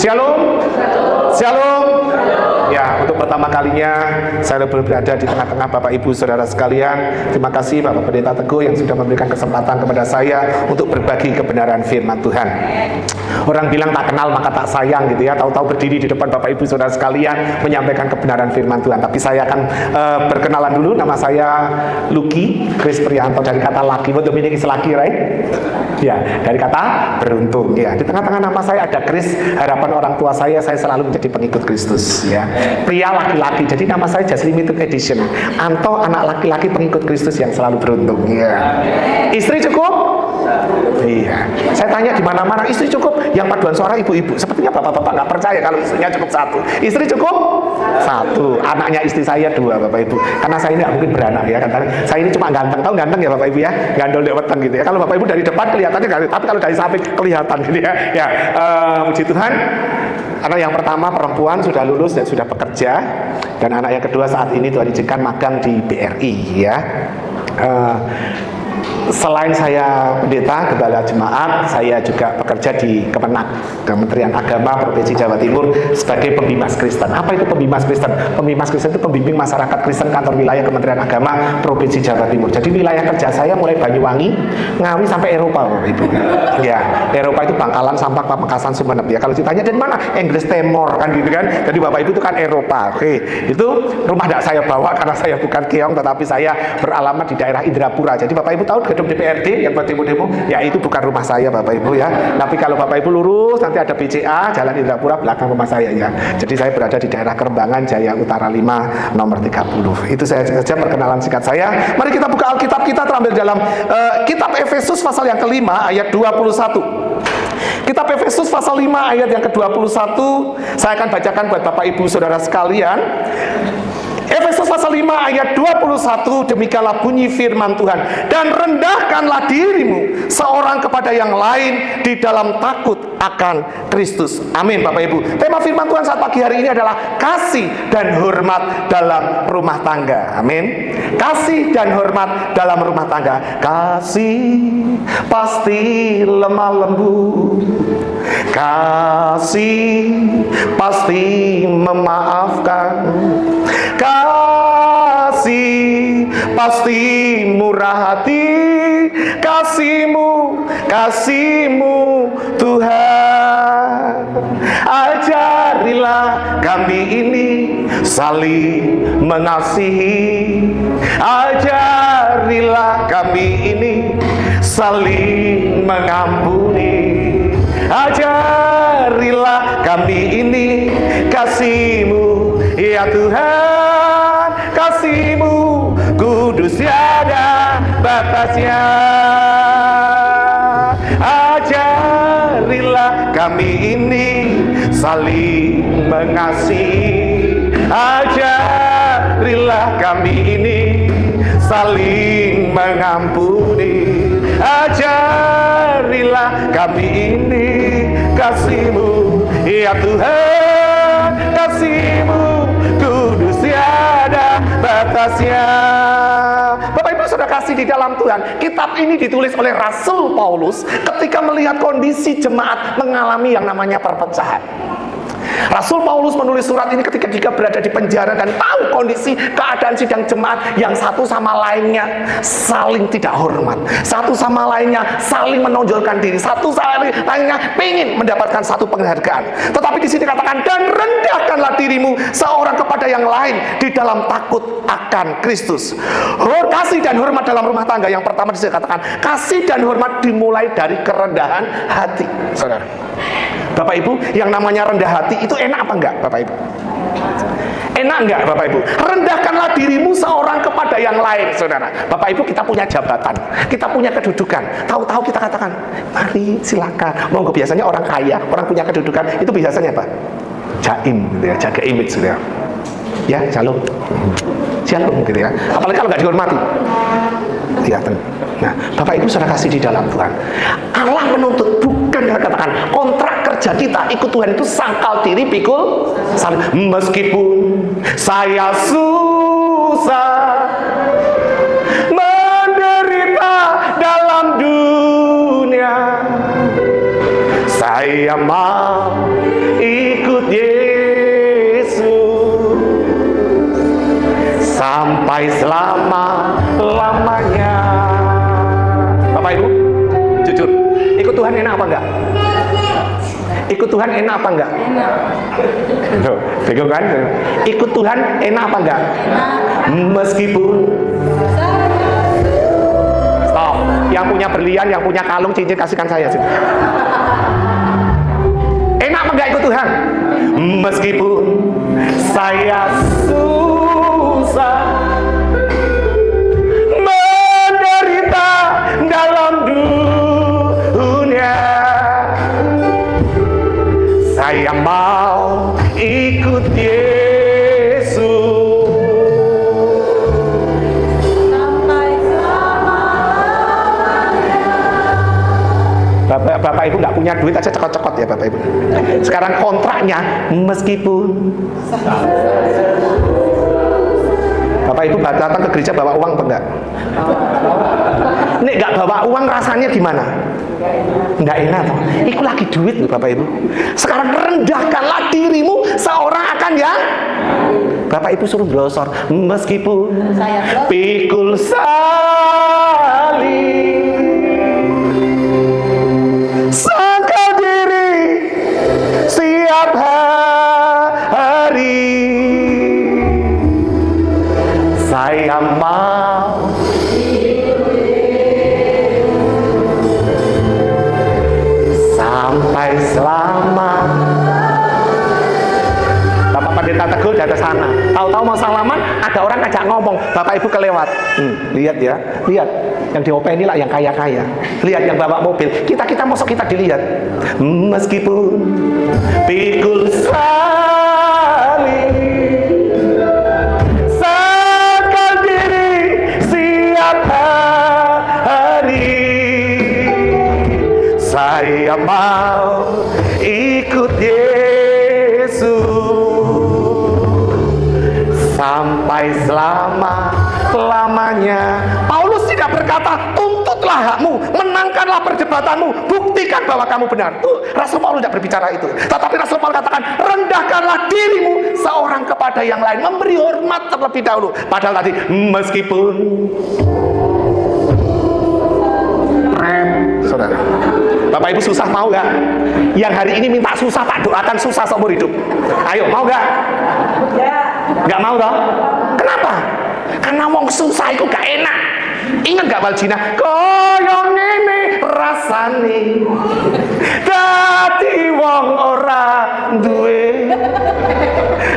Shalom. Shalom. Ya, untuk pertama kalinya saya berada di tengah-tengah Bapak Ibu Saudara sekalian. Terima kasih Bapak Pendeta Teguh yang sudah memberikan kesempatan kepada saya untuk berbagi kebenaran firman Tuhan. Orang bilang tak kenal maka tak sayang gitu ya. Tahu-tahu berdiri di depan Bapak Ibu Saudara sekalian menyampaikan kebenaran firman Tuhan. Tapi saya akan berkenalan dulu. Nama saya Lucky Chris Prianto, dari kata laki. What Dominic is lucky, right? Ya, dari kata beruntung. Ya, di tengah-tengah nama saya ada Chris. Harapan orang tua saya selalu menjadi pengikut Kristus. Ya, pria laki-laki. Jadi nama saya just limited edition. Anto anak laki-laki pengikut Kristus yang selalu beruntung. Ya. Istri cukup? Iya. Saya tanya di mana-mana, istri cukup? Yang paduan suara ibu-ibu. Sepertinya bapak-bapak nggak percaya kalau istrinya cukup satu. Istri cukup? Satu. Anaknya istri saya 2, Bapak Ibu. Karena saya ini nggak mungkin beranak ya. Karena saya ini cuma ganteng. Tahu ganteng ya Bapak Ibu ya? Gandol dek weteng gitu ya. Kalau Bapak Ibu dari depan kelihatannya ganteng, tapi kalau dari samping kelihatan gitu ya. Ya, puji Tuhan. Anak yang pertama perempuan sudah lulus dan sudah bekerja, dan anak yang kedua saat ini Tuhan izinkan magang di BRI ya. Selain saya pendeta, gembala jemaat, saya juga bekerja di Kemenak, Kementerian Agama Provinsi Jawa Timur sebagai pembimas Kristen. Apa itu pembimas Kristen? Pembimas Kristen itu pembimbing masyarakat Kristen kantor wilayah Kementerian Agama Provinsi Jawa Timur. Jadi wilayah kerja saya mulai Banyuwangi, Ngawi sampai Eropa, Bapak Ibu. Ya, Eropa itu Bangkalan, Sampang, Pamekasan, Sumeneb. Ya, kalau ditanya dari mana? Inggris Timur kan gitu kan. Jadi Bapak Ibu itu kan Eropa. Oke, itu rumah tidak saya bawa karena saya bukan keong, tetapi saya beralamat di daerah Indrapura. Jadi Bapak Ibu tahu gedung DPRD yang buat demo-demo, ya itu bukan rumah saya Bapak Ibu ya. Tapi kalau Bapak Ibu lurus nanti ada BCA Jalan Indrapura belakang rumah saya ya. Jadi saya berada di daerah Kerembangan Jaya Utara 5 nomor 30. Itu saja perkenalan singkat saya. Mari kita buka Alkitab kita, terambil dalam kitab Efesus pasal yang kelima ayat 21. Kitab Efesus pasal 5 ayat yang ke-21. Saya akan bacakan buat Bapak Ibu Saudara sekalian. Efesus pasal 5 ayat 21, demikianlah bunyi firman Tuhan. Dan rendahkanlah dirimu seorang kepada yang lain di dalam takut akan Kristus. Amin Bapak Ibu. Tema firman Tuhan saat pagi hari ini adalah kasih dan hormat dalam rumah tangga. Amin. Kasih dan hormat dalam rumah tangga. Kasih pasti lemah lembut, kasih pasti memaafkan, kasih pasti murah hati, kasihmu Tuhan. Ajarilah kami ini saling mengasihi, ajarilah kami ini saling mengampuni, ajarilah kami ini kasih-Mu ya Tuhan. Kasih-Mu kudus tiada batasnya. Ajarilah kami ini saling mengasihi, ajarilah kami ini saling mengampuni, ajarilah kami ini kasih-Mu ya Tuhan. Kasih-Mu kudus tiada batasnya. Bapak Ibu sudah kasih di dalam Tuhan. Kitab ini ditulis oleh Rasul Paulus ketika melihat kondisi jemaat mengalami yang namanya perpecahan. Rasul Paulus menulis surat ini ketika dia berada di penjara dan tahu kondisi keadaan sidang jemaat yang satu sama lainnya saling tidak hormat, satu sama lainnya saling menonjolkan diri, satu sama lainnya ingin mendapatkan satu penghargaan. Tetapi di sini katakan, dan rendahkanlah dirimu seorang kepada yang lain di dalam takut akan Kristus. Kasih dan hormat dalam rumah tangga, yang pertama di sini katakan kasih dan hormat dimulai dari kerendahan hati. Saudara, Bapak Ibu, yang namanya rendah hati itu enak apa enggak Bapak Ibu? Enak enggak Bapak Ibu? Rendahkanlah dirimu seorang kepada yang lain. Saudara, Bapak Ibu, kita punya jabatan, kita punya kedudukan. Tahu-tahu kita katakan, mari silakan, monggo. Biasanya orang kaya, orang punya kedudukan, itu biasanya apa? Jaim gitu ya, jaga image gitu ya. Ya, shalom gitu ya. Apalagi kalau nggak dihormati. Kelihatan. Nah, Bapak Ibu sudah kasih di dalam Tuhan. Allah menuntut, bukan katakan kontrak kerja kita ikut Tuhan itu sangkal diri pikul salib. Meskipun saya susah menderita dalam dunia, saya mau sampai selama-lamanya. Bapak Ibu, jujur, ikut Tuhan enak apa enggak? Ikut Tuhan enak apa enggak? Enak. Bingung kan? Ikut Tuhan enak apa enggak? Enak. Meskipun stop. Yang punya berlian, yang punya kalung, cincin kasihkan saya sih. Enak apa enggak ikut Tuhan? Meskipun saya susah menderita dalam dunia, saya mau ikut Yesus sampai selama-lamanya. Bapak Ibu nggak punya duit aja cekot-cekot ya Bapak Ibu. Sekarang kontraknya meskipun. Bapak Ibu datang ke gereja bawa uang apa enggak? Nek nggak bawa uang rasanya gimana? Nggak enak toh. Itu lagi duit loh Bapak Ibu. Sekarang rendahkanlah dirimu seorang akan yang Bapak Ibu suruh brosor meskipun pikul salib, sangkal diri siap hari, saya mau sampai selama. Bapak Pendeta Teguh dari sana, tahu-tahu mau salaman, ada orang ngajak ngomong, Bapak Ibu kelewat. Lihat ya, lihat yang di OP inilah yang kaya-kaya. Lihat yang bawa mobil, kita masuk kita dilihat. Meskipun pikul salib, sakal diri siap hari, saya mau ikut Yesus sampai selama-lamanya. Paulus tidak berkata, tuntutlah hakmu, menangkanlah perdebatanmu, buktikan bahwa kamu benar. Rasul Paulus tidak berbicara itu. Tetapi Rasul Paulus katakan, rendahkanlah dirimu seorang kepada yang lain, memberi hormat terlebih dahulu. Padahal tadi, meskipun saudara, Bapak Ibu susah mau gak? Yang hari ini minta susah, tak doakan susah seumur hidup. Ayo, mau gak? Gak mau toh? Kenapa? Karena wong susah itu gak enak. Ingat gak Waljina? Koyong ini rasane dadi wong ora duwe,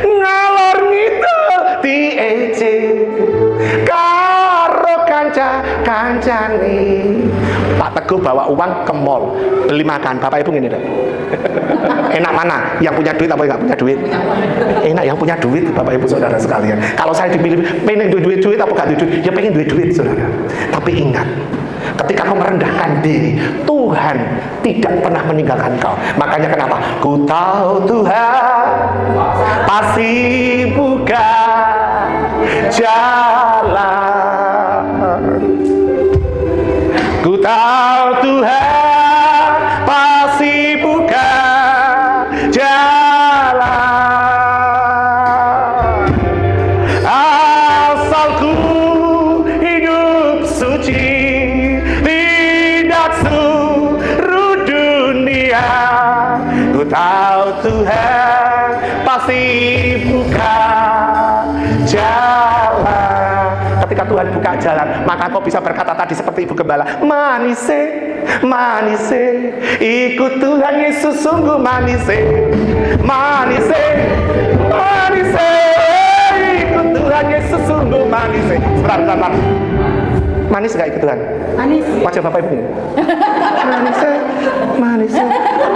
ngalor ngidul diece karo kanca-kancane. Pak Teguh bawa uang ke mall beli makan. Bapak Ibu gini deh. Enak mana? Yang punya duit apa nggak punya duit? Enak yang punya duit, Bapak Ibu saudara sekalian. Kalau saya dipilih, pengen duit apa nggak duit? Ya pengen duit saudara. Tapi ingat, ketika kau merendahkan diri, Tuhan tidak pernah meninggalkan kau. Makanya kenapa? Ku tahu Tuhan pasti buka jalan. Ku tahu Tuhan pasti buka jalan, asal ku hidup suci, tidak seluruh dunia. Ku tahu Tuhan pasti buka jalan. Ketika Tuhan buka jalan, maka kau bisa berkata tadi seperti Ibu Gembala, manise, manise, ikut Tuhan Yesus sungguh manise, manise, manise, ikut Tuhan Yesus sungguh manise. Sebentar. Manis gak ikut Tuhan? Manis. Wajah Bapak Ibu. Manise.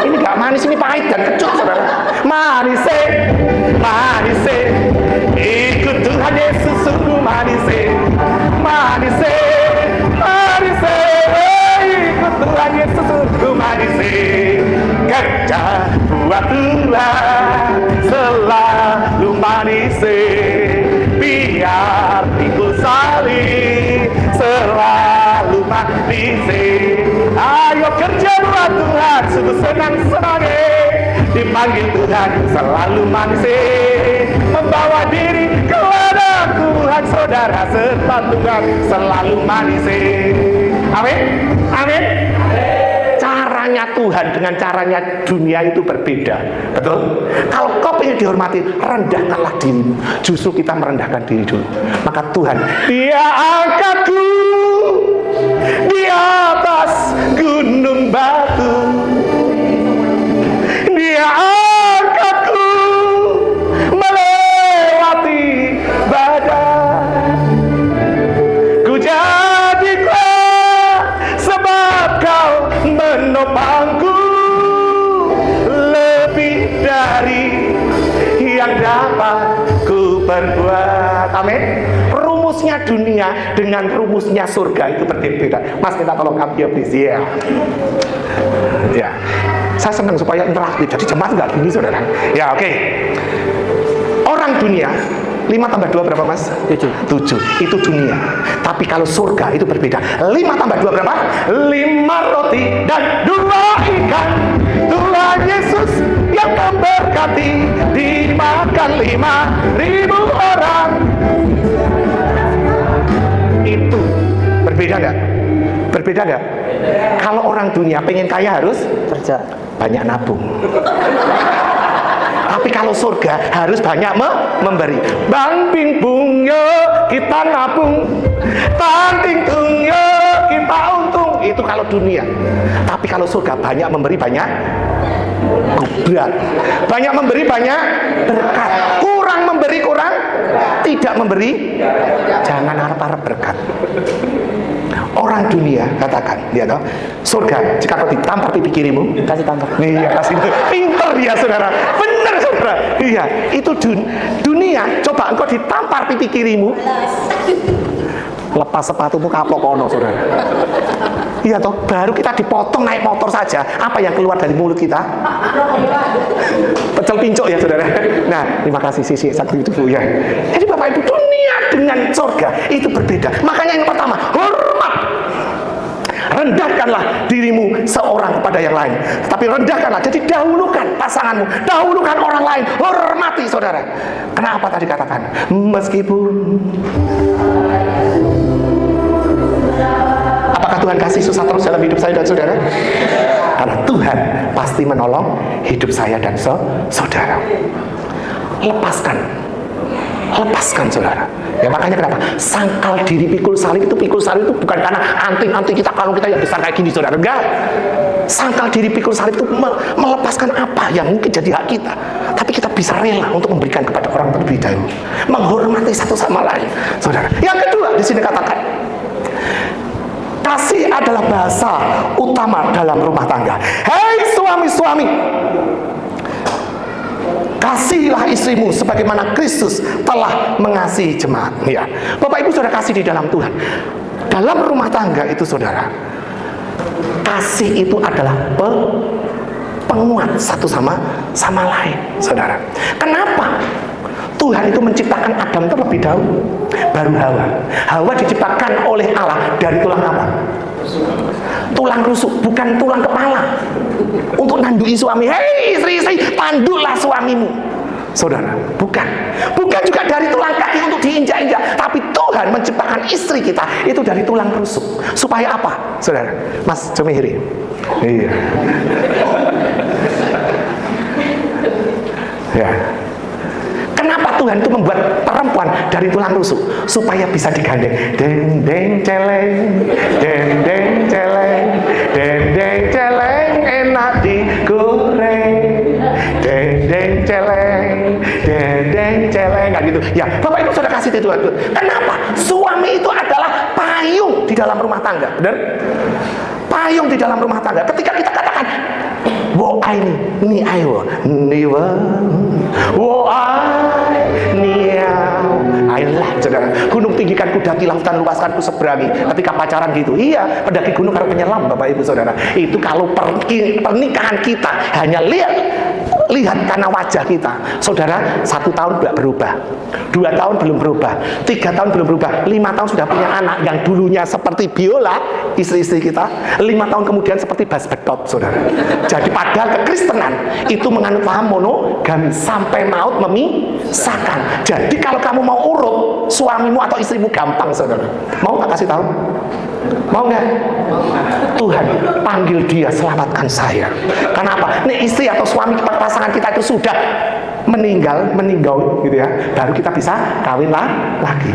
Ini gak manis, ini pahit dan kecut, saudara. Manise, ikut Tuhan Yesus sungguh manise, manise, ikut Tuhan Yesus sungguh manise. Kerja buat Tuhan selalu manise, biar pikul salib selalu manise. Ayo kerja buat Tuhan, sungguh senang-senangnya dipanggil Tuhan selalu manise, membawa diri ke ladang Tuhan sayang saudara serta Tuhan selalu manis. Amin, amin. Caranya Tuhan dengan caranya dunia itu berbeda. Betul? Kalau kau ingin dihormati, rendahkanlah dirimu. Justru kita merendahkan diri dulu. Maka Tuhan, Dia angkatku di atas gunung batu. Dia angkatku melewati badai. Ku jadi kuat sebab kau menopangku, lebih dari yang dapat ku perbuat. Amin. Rumusnya dunia dengan rumusnya surga itu berbeda. Mas minta tolong kami ya please. Ya. Saya senang supaya interaktif. Jadi jemaat nggak gini saudara. Ya oke. Orang dunia 5 tambah 2 berapa mas? 7. Itu dunia. Tapi kalau surga itu berbeda. 5 tambah 2 berapa? 5 roti dan 2 ikan. Tuhan Yesus yang memberkati, dimakan 5.000 orang. Itu berbeda nggak? Berbeda nggak? Kalau orang dunia pengen kaya harus kerja, banyak nabung. Tapi kalau surga harus banyak memberi. Bang ping bung yo kita nabung, tanting tung yo kita untung. Itu kalau dunia. Tapi kalau surga banyak memberi banyak gubrak. Banyak memberi banyak berkat. Kurang memberi kurang tidak memberi. Jangan harap-harap berkat. Orang dunia katakan, lihat toh, surga jika kau ditampar pipi kirimu, kasih tampar. Iya, kasih. Pinter ya saudara, benar saudara. Iya, itu dunia. Coba engkau ditampar pipi kirimu, lepas sepatumu kapok kono saudara. Iya toh, baru kita dipotong naik motor saja, apa yang keluar dari mulut kita? Pecel pincuk ya saudara. Nah, terima kasih sisi sakti itu Bu ya. Jadi Bapak Ibu, dunia dengan surga itu berbeda. Makanya yang pertama, hormat. Rendahkanlah dirimu seorang kepada yang lain. Tapi rendahkanlah, jadi dahulukan pasanganmu, dahulukan orang lain, hormati saudara. Kenapa tadi katakan? Meskipun apakah Tuhan kasih susah terus dalam hidup saya dan saudara? Karena Tuhan pasti menolong hidup saya dan saudara. Lepaskan saudara. Ya makanya kenapa? Sangkal diri pikul salib itu bukan karena anting-anting kita, kalau kita yang besar kayak gini saudara. Enggak. Sangkal diri pikul salib itu melepaskan apa yang mungkin jadi hak kita. Tapi kita bisa rela untuk memberikan kepada orang terlebih dahulu. Menghormati satu sama lain. Saudara. Yang kedua di sini katakan, kasih adalah bahasa utama dalam rumah tangga. Hei suami-suami, kasihilah istrimu sebagaimana Kristus telah mengasihi jemaat. Ya, Bapak Ibu saudara, kasih di dalam Tuhan. Dalam rumah tangga itu saudara, kasih itu adalah penguat satu sama lain, saudara. Kenapa? Tuhan itu menciptakan Adam terlebih dahulu, baru Hawa. Hawa diciptakan oleh Allah dari tulang apa? Tulang rusuk, bukan tulang kepala. Untuk nandui suami. Hei istri-istri, tanduklah suamimu. Saudara, bukan juga dari tulang kaki untuk diinjak-injak. Tapi Tuhan menciptakan istri kita itu dari tulang rusuk. Supaya apa? Saudara, Mas Jomihiri. Iya. Ya. Kenapa Tuhan itu membuat perempuan dari tulang rusuk? Supaya bisa digandeng. Deng deng celeng, deng deng celeng, deng deng celeng, enak digoreng. Deng deng celeng, deng deng celeng, kan gitu. Ya, Bapak Ibu sudah kasih itu. Kenapa? Suami itu adalah payung di dalam rumah tangga, benar? Payung di dalam rumah tangga. Ketika kita katakan, wo ai ni ai wo ni wo ai niau. Ayolah saudara, gunung tinggikan ku daki, lautan luaskan ku seberangi. Ketika pacaran gitu, iya, pendaki gunung kalau penyelam Bapak Ibu saudara. Itu kalau pernikahan kita hanya lihat lihat karena wajah kita. Saudara, 1 tahun tidak berubah, 2 tahun belum berubah, 3 tahun belum berubah, 5 tahun sudah punya anak yang dulunya seperti biola, istri-istri kita, 5 tahun kemudian seperti bass bedot, saudara. Jadi padahal kekristenan itu menganut paham monogami sampai maut memisahkan. Jadi kalau kamu mau urut suamimu atau istrimu gampang, saudara. Mau tak kasih tahu? Mau nggak? Tuhan panggil dia, selamatkan saya. Kenapa? Nih istri atau suami pasangan kita itu sudah meninggal gitu ya, baru kita bisa kawin lagi.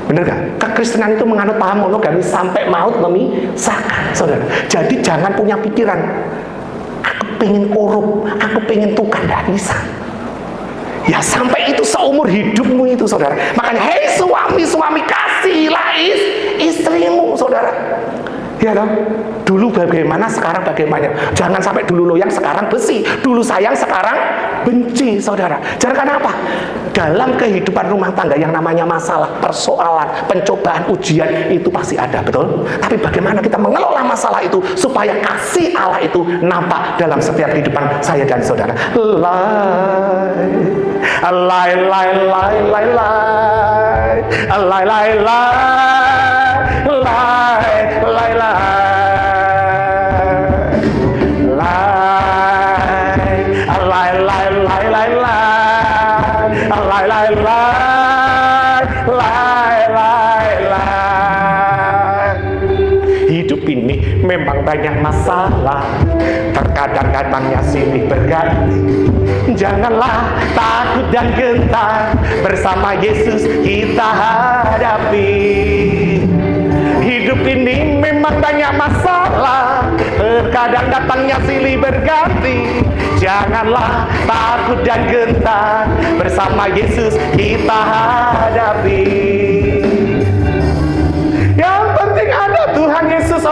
Bener gak? Kekristenan itu menganut paham monogami sampai maut memisahkan, saudara. Jadi jangan punya pikiran aku pengen korup, aku pengen tukar, gak bisa. Ya sampai itu seumur hidupmu itu, saudara. Makanya hei suami kasihlah istrimu, saudara. Ya dong. Dulu bagaimana, sekarang bagaimana. Jangan sampai dulu loyang, sekarang besi. Dulu sayang, sekarang benci, saudara. Jangan apa? Dalam kehidupan rumah tangga yang namanya masalah, persoalan, pencobaan, ujian, itu pasti ada, betul? Tapi bagaimana kita mengelola masalah itu supaya kasih Allah itu nampak dalam setiap kehidupan saya dan saudara. Hidup ini memang banyak masalah, terkadang-kadangnya silih berganti. Janganlah takut dan gentar, bersama Yesus kita hadapi. Hidup ini memang banyak masalah, terkadang datangnya silih berganti. Janganlah takut dan gentar, bersama Yesus kita hadapi. Yang penting ada Tuhan Yesus,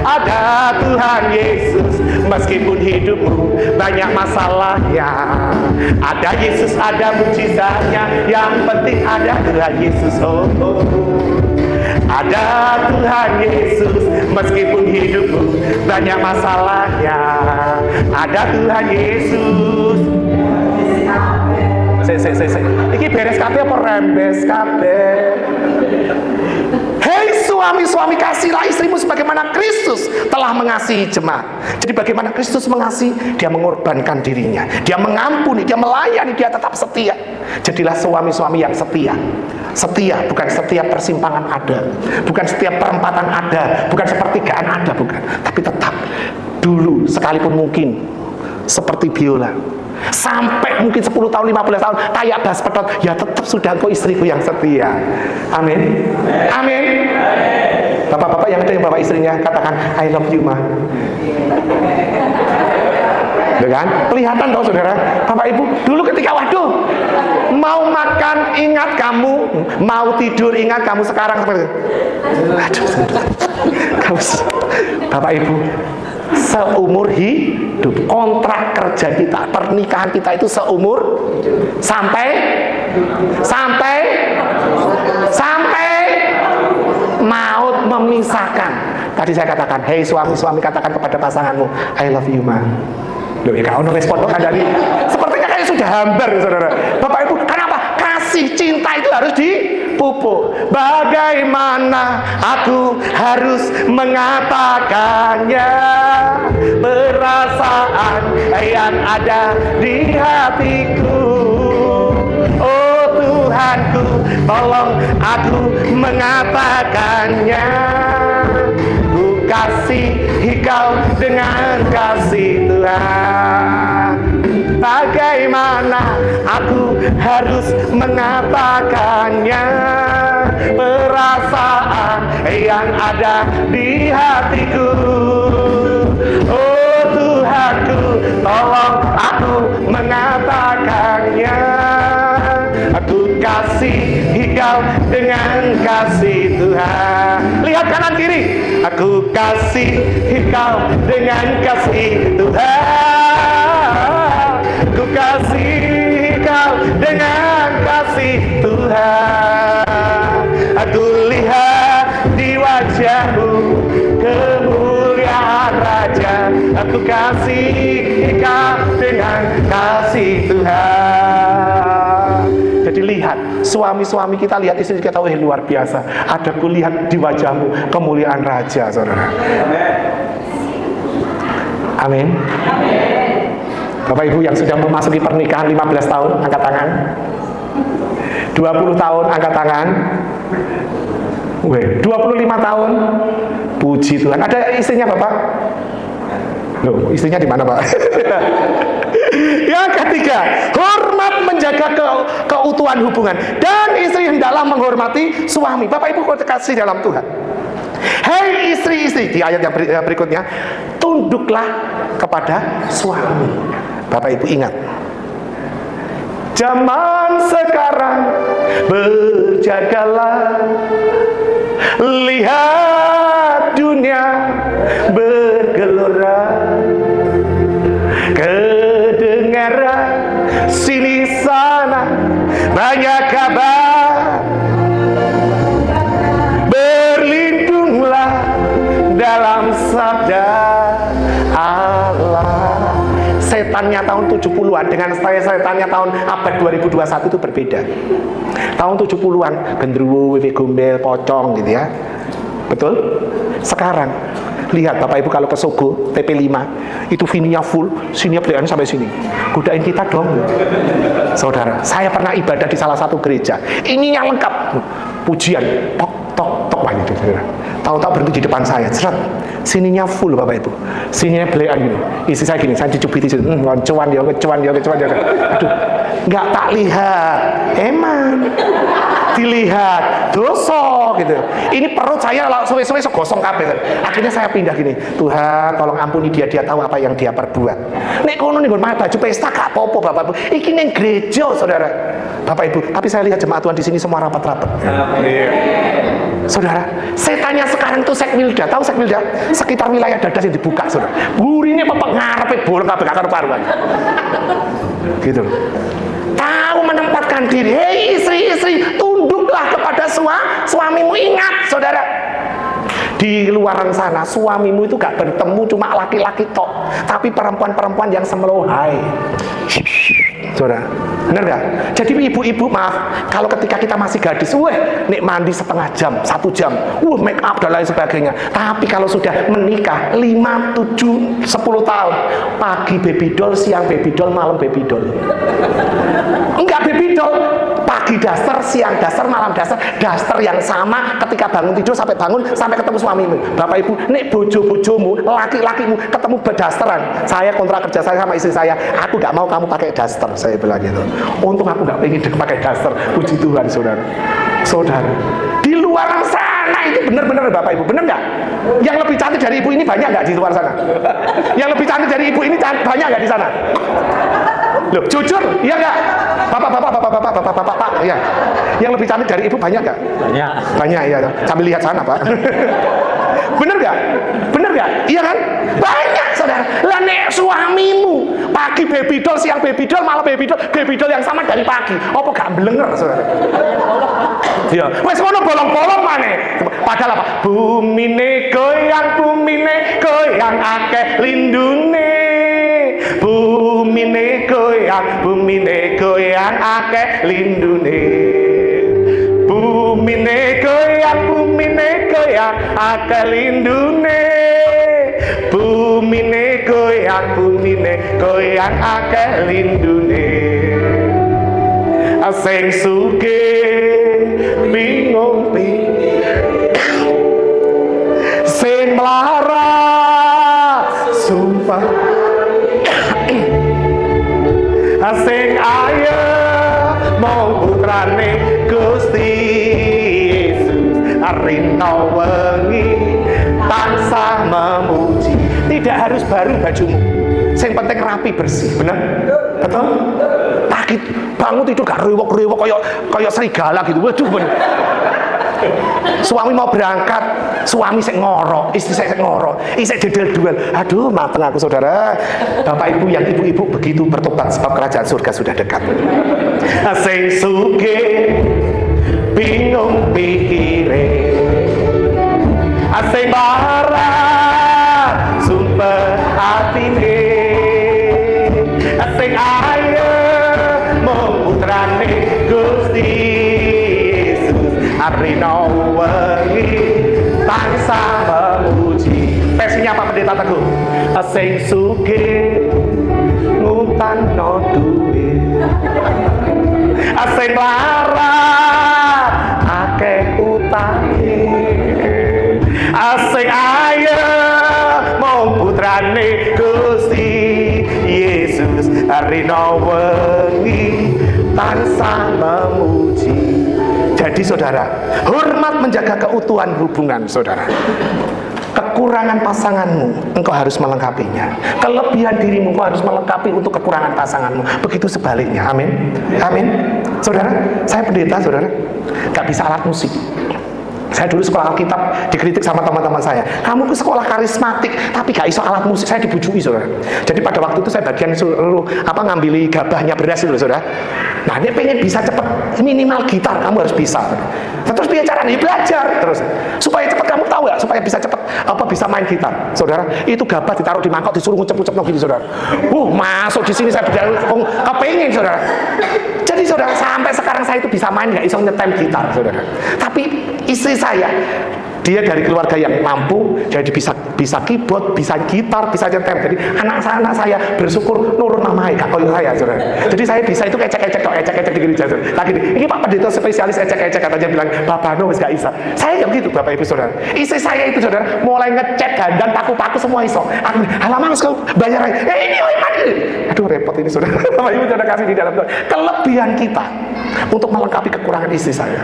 ada Tuhan Yesus. Meskipun hidupmu banyak masalahnya, ada Yesus, ada mujizatnya. Yang penting ada Tuhan Yesus, ada Tuhan Yesus. Meskipun hidupmu banyak masalahnya, ada Tuhan Yesus. Iki beres kabeh apa rembes kabeh? Hei suami kasihlah istrimu sebagaimana Kristus telah mengasihi jemaat. Jadi bagaimana Kristus mengasihi, dia mengorbankan dirinya, dia mengampuni, dia melayani, dia tetap setia. Jadilah suami-suami yang setia. Setia, bukan setiap persimpangan ada, bukan setiap perempatan ada, bukan sepertigaan ada, bukan. Tapi tetap dulu sekalipun mungkin seperti biola, sampai mungkin 10 tahun, 15 tahun kayak bass pedot, ya tetap sudah engkau istriku yang setia. Amin. Amin. Bapak-bapak yang itu, yang bapak istrinya katakan I love you ma. Kan? Kelihatan toh saudara, bapak ibu dulu ketika waduh mau makan ingat kamu, mau tidur ingat kamu, sekarang seperti aduh, bapak ibu seumur hidup, kontrak kerja kita, pernikahan kita itu seumur sampai maut memisahkan. Tadi saya katakan, hei suami katakan kepada pasanganmu I love you ma. Loh, ya kau respon kan dari sepertinya kayak sudah hambar, saudara. Bapak ibu, kenapa? Kasih cinta itu harus dipupuk. Bagaimana aku harus mengatakannya? Perasaan yang ada di hatiku, oh Tuhanku, tolong aku mengatakannya. Kasih Engkau dengan kasih Tuhan. Bagaimana aku harus mengatakannya? Perasaan yang ada di hatiku, oh Tuhanku, tolong aku mengatakannya. Aku kasih Engkau dengan kasih Tuhan. Lihat kanan kiri. Aku kasih Engkau dengan kasih Tuhan. Aku kasih Engkau dengan kasih Tuhan. Aku lihat di wajahmu kemuliaan Raja. Aku kasih suami-suami kita lihat istri kita, oh luar biasa, ada kulihat di wajahmu kemuliaan raja, saudara. Amin. Bapak Ibu yang sudah memasuki pernikahan 15 tahun, angkat tangan. 20 tahun, angkat tangan. 25 tahun, puji Tuhan. Ada istrinya Bapak? Loh, istrinya di mana Pak? Yang ketiga, hormat menjaga keutuhan hubungan. Dan istri hendaklah menghormati suami. Bapak Ibu kasih dalam Tuhan. Hei istri-istri, di ayat yang berikutnya, tunduklah kepada suami. Bapak Ibu ingat, zaman sekarang berjagalah, lihat dunia bergelora, kedengaran sini sana banyak kabar, berlindunglah dalam sabda Allah. Setannya tahun 70-an dengan setannya tahun abad 2021 itu berbeda. Tahun 70-an gendruwo, wewe gombel, pocong gitu ya. Betul? Sekarang lihat Bapak Ibu kalau ke Sogo TP5 itu vininya full, sininya belian sampai sini. Godain kita dong. Saudara, saya pernah ibadah di salah satu gereja. Ininya lengkap. Pujian, tok tok tok wah itu. Tahu-tahu berhenti di depan saya, seret. Sininya full Bapak Ibu. Sininya belian gini. Isi saya gini, saya dicubiti situ. Cuan dia. Aduh, nggak tak lihat. Emang dilihat dosa gitu. Ini perut saya suwe-suwe gosong kabeh. Akhirnya saya pindah gini. Tuhan, tolong ampuni dia tahu apa yang dia perbuat. Nek kono ning nggon baju pesta gak apa-apa Bapak Ibu. Iki ning gereja Saudara. Bapak Ibu, tapi saya lihat jemaat Tuhan di sini semua rapat-rapat. Saudara, setannya sekarang itu sekmilda. Tahu sekmilda? Sekitar wilayah dadas yang dibuka, Saudara. Burine pepek ngarepe bolong kabeh gak karu-karuan. Gitu loh. Tahu menempatkan diri. Hei istri-istri, tunduklah kepada suamimu. Ingat Saudara, di luar sana suamimu itu gak bertemu cuma laki-laki tok, tapi perempuan-perempuan yang semelohai. Saudara, benar gak? Jadi ibu-ibu maaf, kalau ketika kita masih gadis, nek mandi setengah jam, 1 jam, make up dan lain sebagainya. Tapi kalau sudah menikah 5, 7, 10 tahun, pagi baby doll, siang baby doll, malam baby doll. Enggak baby doll, pagi daster, siang daster, malam daster, daster yang sama ketika bangun tidur sampai bangun sampai ketemu suamimu. Bapak Ibu, nek bojo-bojomu, laki-lakimu ketemu berdasteran. Saya kontrak kerja saya sama istri saya, aku gak mau kamu pakai daster, saya bilang gitu. Untung aku gak pengen pakai daster, puji Tuhan Saudara. Saudara, di luar sana itu benar-benar Bapak Ibu, benar gak? Yang lebih cantik dari ibu ini banyak gak di luar sana? Yang lebih cantik dari ibu ini banyak gak di sana? Loh, jujur, iya gak? Bapak, ya. Yang lebih cantik dari ibu banyak gak? Banyak, ya. Sambil lihat sana, Pak. Bener gak? Iya kan? Banyak, Saudara. Lah nek suamimu pagi baby doll, siang baby doll, malam baby doll yang sama dari pagi. Apa gak belenger, Saudara? Ya, wes ngono bolong-bolong maneh. Padahal apa? Bumine goyang akeh lindune. Bumine goyang akeh lindune. Bumine goyang akeh lindune. Bumine goyang akeh lindune. Sing sugih bingung sing melarat sumpah sing ayo mau putrane Gusti Yesus rino wengi tansah memuji. Tidak harus baru bajumu, yang penting rapi bersih, benar? Betul? Pagi bangun tidur gak rewok-rewok kayak serigala gitu. Waduh bener. Suami mau berangkat, suami sik ngorok, istri sik ngorok, isik dedel-duel. Aduh, mateng aku Saudara. Bapak Ibu yang ibu-ibu begitu bertobat sebab kerajaan surga sudah dekat. Sing sugih bingung pikire, sing marah sumpah atine, sing ayo mau putrane Gusti Rino wengi tansah memuji. Versinya apa pendeta Teguh? Sing sugih ngutangno duit, sing larat akeh utange, sing ayem mung putrane Gusti Yesus. Rino wengi tansah memuji. Jadi saudara, hormat menjaga keutuhan hubungan saudara. Kekurangan pasanganmu, engkau harus melengkapinya. Kelebihan dirimu, engkau harus melengkapi untuk kekurangan pasanganmu. Begitu sebaliknya, amin. Amin. Saudara, saya pendeta, saudara, gak bisa alat musik. Saya dulu sekolah Alkitab dikritik sama teman-teman saya. Kamu ke sekolah karismatik tapi gak iso alat musik. Saya dibujui saudara. Jadi pada waktu itu saya bagian suruh ngambil gabahnya beras itu saudara. Nah dia pengen bisa cepet minimal gitar kamu harus bisa. Terus biar caranya belajar terus supaya cepet. Kamu tahu ya supaya bisa cepet bisa main gitar saudara. Itu gabah ditaruh di mangkok disuruh ngucep-ngucep gini saudara. Masuk di sini saya kepengen saudara. Jadi saudara sampai sekarang saya itu bisa main gak iso nyetem gitar saudara. Tapi istri saya, dia dari keluarga yang mampu, jadi bisa keyboard, bisa gitar, bisa nyetem. Jadi anak saya bersyukur nurun namanya gak koyo saya saudara. Jadi saya bisa itu ecek-ecek di gereja saudara. Lagi ini Pak Pendeta spesialis ecek-ecek, katanya bilang Bapak no gak bisa. Saya gak begitu Bapak Ibu saudara. Istri saya itu saudara mulai ngecek dandan paku-paku semua iso. Halaman kau bayar aja. Ini aduh repot ini saudara. Bapak Ibu saudara kasih di dalam Tuhan. Kelebihan kita untuk melengkapi kekurangan istri saya.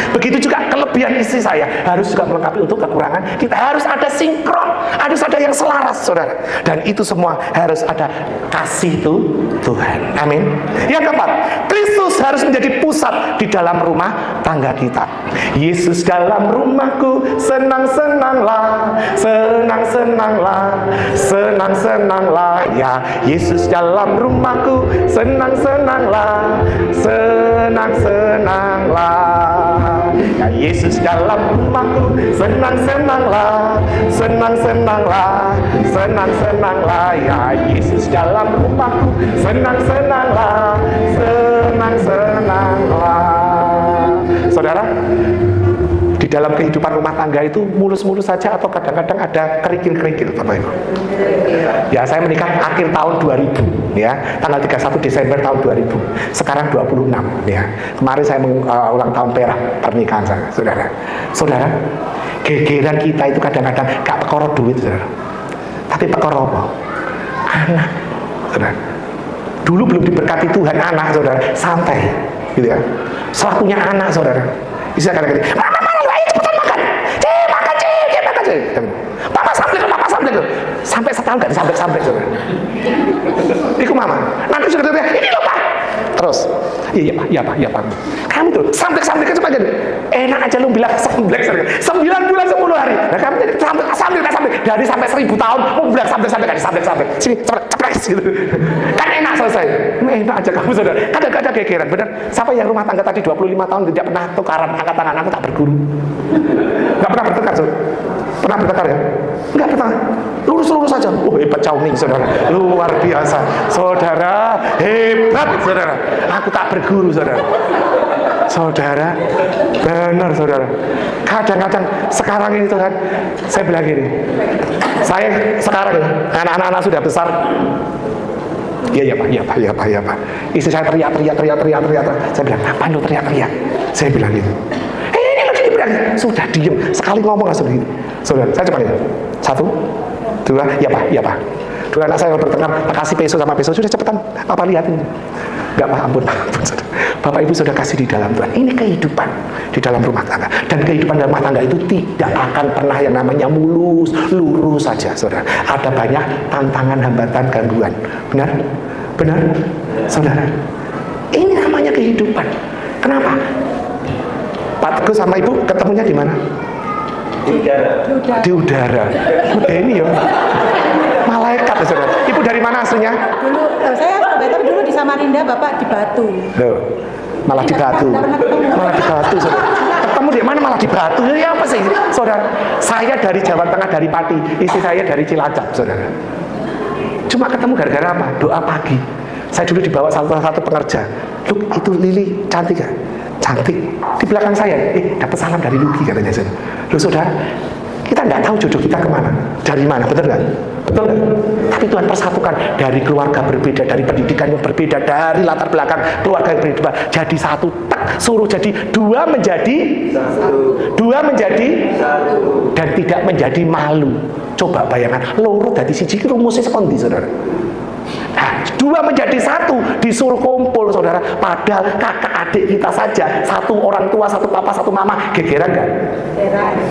Begitu juga kelebihan istri saya harus juga melengkapi untuk kekurangan kita. Harus ada sinkron, harus ada yang selaras saudara. Dan itu semua harus ada kasih Tuhan. Amin. Yang keempat, Kristus harus menjadi pusat di dalam rumah tangga kita. Yesus dalam rumahku, senang-senanglah, senang-senanglah, senang-senanglah. Ya Yesus dalam rumahku, senang-senanglah, senang-senanglah. Ya Yesus dalam rumahku, senang-senanglah, senang-senanglah, senang-senanglah. Ya Yesus dalam rumahku, senang-senanglah, senang-senanglah. Saudara, di dalam kehidupan rumah tangga itu mulus-mulus saja atau kadang-kadang ada kerikil-kerikil Bapak Ibu? Ya saya menikah akhir tahun 2000 ya, tanggal 31 Desember tahun 2000. Sekarang 26 ya. Kemarin saya ulang tahun perak pernikahan saya, saudara. Saudara, gegeran kita itu kadang-kadang gak perkara duit, saudara. Tapi perkara apa? Anak, saudara. Dulu belum diberkati Tuhan anak, saudara, santai gitu ya. Setelah punya anak, saudara, bisa kadang-kadang Papa sambil sampai setahun gak disambek-sambek saudara. Iku mama nanti sudah ini loh Pak terus iya Pak kamu tuh sambil-sambil ke cepat enak aja lu bilang sambil 9 bulan 10 hari. Nah kamu jadi sambil dari sampai 1000 tahun mau bilang sambil gak disambek-sambek sini cepet gitu kan enak selesai. Enak aja kamu saudara. Kadang-kadang kegeran bener. Siapa yang rumah tangga tadi 25 tahun tidak pernah tukaran angkat tangan? Aku tak berguru, gak pernah bertekad saudara. Pernah bertekad ya? Enggak pernah. Lurus-lurus saja. Oh hebat Cauming saudara. Luar biasa. Saudara, hebat saudara. Aku tak berguru saudara. Saudara, benar saudara. Kadang-kadang sekarang ini Tuhan, saya bilang gini. Saya sekarang ya, anak-anak sudah besar. Iya Pak. Istri saya teriak. Saya bilang, ngapain lu teriak-teriak? Saya bilang gitu. Ini lagi dibilang. Sudah diem. Sekali ngomong langsung gitu. Saudara, saya coba lihat. 1, 2, iya Pak. Dua anak saya bertengkar, kasih peso sama peso. Sudah cepetan, Papa lihatin. Enggak Pak, ampun. Bapak Ibu sudah kasih di dalam Tuhan. Ini kehidupan di dalam rumah tangga. Dan kehidupan dalam rumah tangga itu tidak akan pernah yang namanya mulus, lurus saja, saudara. Ada banyak tantangan, hambatan, gangguan. Benar, saudara. Ini namanya kehidupan. Kenapa? Pak Teguh sama Ibu ketemunya di mana? Di udara. Udah ini ya. Malaikat ya saudara. Ibu dari mana aslinya? Dulu saya tapi dulu di Samarinda, Bapak di Batu. Loh, malah di Batu. Malah di Batu saudara. Ketemu di mana malah di Batu? Ya apa sih saudara? Saya dari Jawa Tengah, dari Pati. Istri saya dari Cilacap saudara. Cuma ketemu gara-gara apa? Doa pagi. Saya dulu dibawa salah satu pengerja. Look, itu Lili cantik gak? cantik. Di belakang saya, dapat salam dari Lugi katanya. Loh saudara, kita nggak tahu jodoh kita kemana, dari mana, betul nggak? Betul nggak? Tapi Tuhan persatukan dari keluarga berbeda, dari pendidikan yang berbeda, dari latar belakang keluarga yang berbeda, jadi satu, tak suruh jadi dua menjadi satu, dan tidak menjadi malu. Coba bayangkan, loro dadi siji ki rumusnya sekondi saudara. Nah, dua menjadi satu, disuruh kumpul saudara. Padahal kakak adik kita saja, satu orang tua, satu papa, satu mama. Gegeran nggak?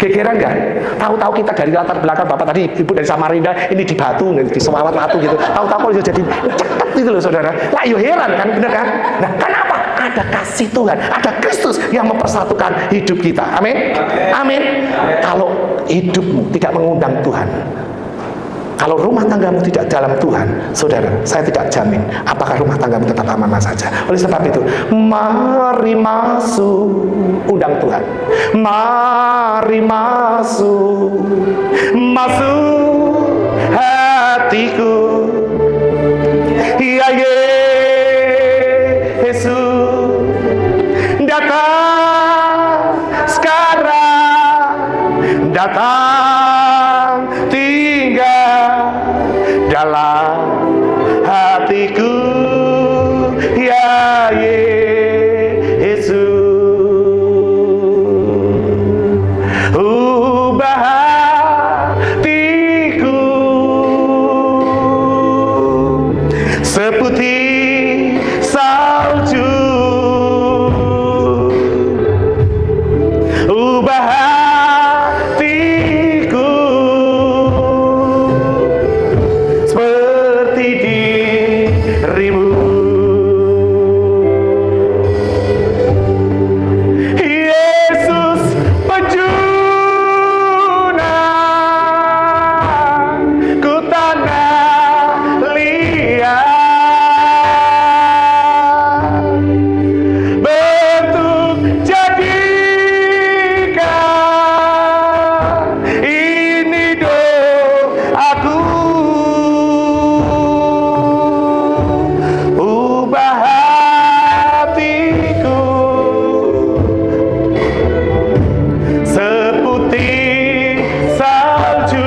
Gegeran nggak? Tahu-tahu kita dari latar belakang, bapak tadi, ibu dari Samarinda, ini di Batu, di Semawat Batu gitu. Tahu-tahu kalau jadi cepat gitu loh saudara. Lah yo heran kan, bener kan? Nah, kenapa? Ada kasih Tuhan, ada Kristus yang mempersatukan hidup kita. Amin. Amin. Kalau hidupmu tidak mengundang Tuhan, kalau rumah tanggamu tidak dalam Tuhan, saudara, saya tidak jamin apakah rumah tanggamu tetap aman saja. Oleh sebab itu, mari masuk, undang Tuhan. Mari masuk, masuk hatiku, ya Yesus, datang sekarang, datang tinggal dalam hatiku, ya Yesus. Ubah hatiku seputih salju, ubah hatiku seperti dirimu, Yesus penjuna ku tanah liat, bentuk jadikan ini doaku, ubah hatiku seputih salju,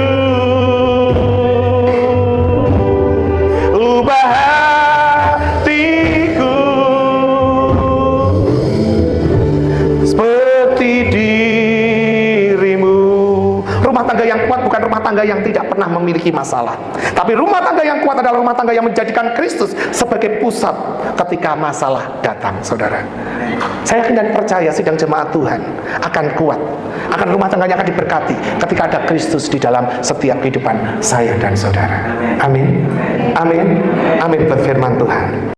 ubah hatiku seperti dirimu. Rumah tangga yang kuat bukan rumah tangga yang tidak pernah memiliki masalah, tapi rumah tangga yang kuat adalah rumah tangga yang menjadikan Kristus sebagai pusat ketika masalah datang, saudara. Saya yakin dan percaya sidang jemaat Tuhan akan kuat, akan rumah tangganya akan diberkati ketika ada Kristus di dalam setiap kehidupan saya dan saudara. Amin. Amin. Amin. Berfirman Tuhan.